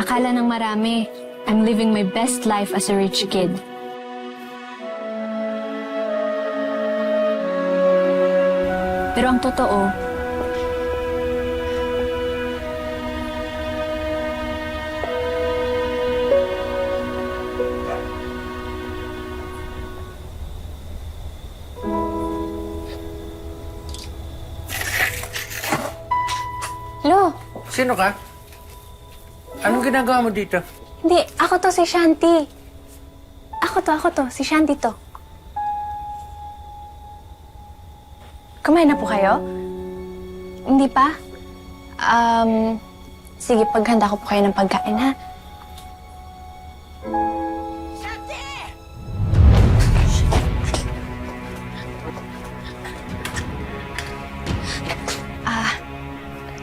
Akala ng marami, I'm living my best life as a rich kid. Pero ang totoo, Lo, Sino ka? Anong ginagawa mo dito? hindi, ako to si Shanti. Ako to, si Shanti to. Kumain na po kayo? Hindi pa? Sige, paghanda ko po kayo ng pagkain, ha?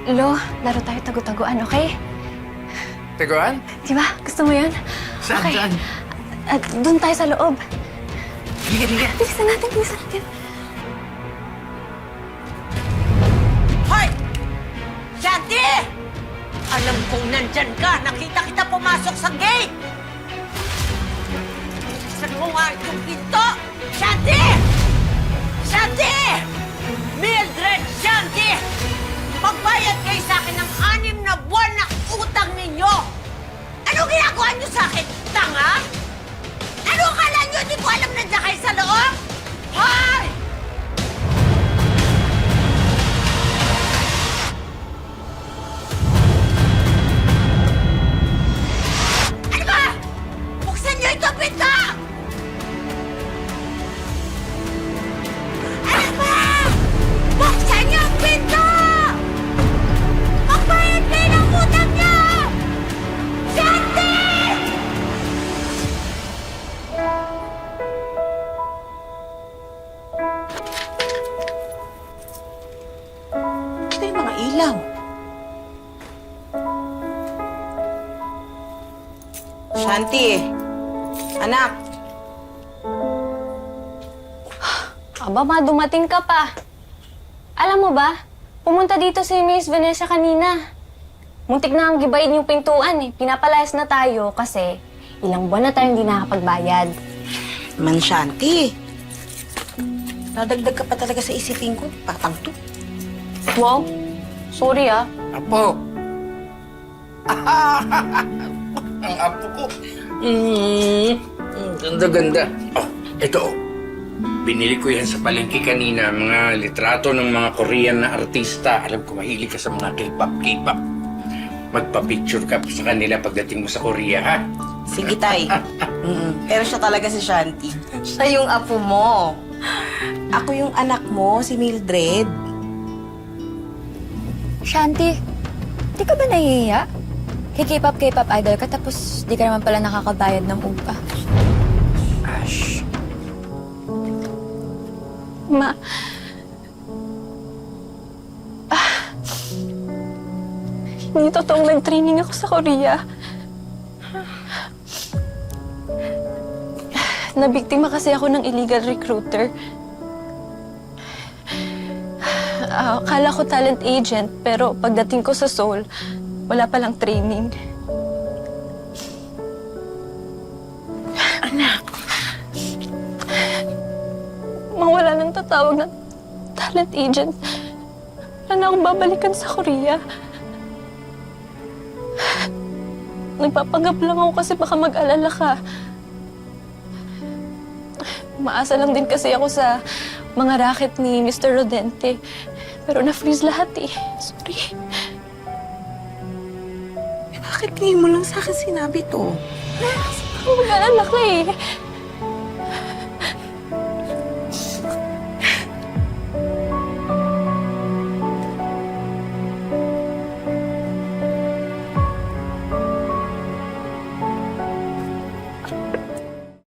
Lo, laro tayo tagu-taguan, okay? Teguan? Di ba? Gusto mo yun? Saan, Okay. saan? At doon tayo sa loob. Liga. Bilisan natin. Hoy! Shanti! Alam kong nandyan ka. Nakita kita pumasok sa gate. Saan mo nga yung pinto? Shanti! Shanti! Mildred Shanti! Magbayad kayo sa akin ng 6 na buwan na utang ninyo! Ano ginagawa niyo sa akin? Tanga? Ano akala niyo? Di ko alam nandiyan kayo sa loob? Hoy! Ano ba? Buksan niyo ito, pinto! Ano ba? Buksan niyo ang pinto! Magbayad kayo ng utang niyo! Shanti! Ito yung mga ilaw. Shanti, anak, Aba, ma, dumating ka pa. Alam mo ba, pumunta dito si Miss Vanessa kanina. Muntik na ang gibayin yung pintuan eh. Pinapalayas na tayo kasi ilang buwan na tayong hindi nakakapagbayad. man Shanti. Nadagdag ka pa talaga sa isipin ko. Patang to. Wow, sorry ah. Apo. Ang apo ko. Ganda-ganda. Oh, ito oh. Binili ko yan sa palengke kanina. Mga litrato ng mga Korean na artista. Alam ko, mahilig ka sa mga K-pop. Magpa-picture ka sa kanila pagdating mo sa Korea, ha? Sige, tay. Pero siya talaga si Shanti. Siya yung apo mo. Ako yung anak mo, si Mildred. Shanti, di ka ba nahihiya? K-pop idol ka tapos di ka naman pala nakakabayad ng upa. Ash. Ma, hindi totoong nag-training ako sa Korea. Nabiktima kasi ako ng illegal recruiter. Akala ko talent agent, pero pagdating ko sa Seoul, wala palang training. Anak, Mawala nang tatawag na talent agent. Wala na akong babalikan sa Korea. Nagpapanggap lang ako kasi baka mag-alala ka. Umaasa lang din kasi ako sa mga racket ni Mr. Rodente. Pero na-freeze lahat eh. Sorry. bakit ngayon mo lang sa akin sinabi to? Mag-alala ka eh.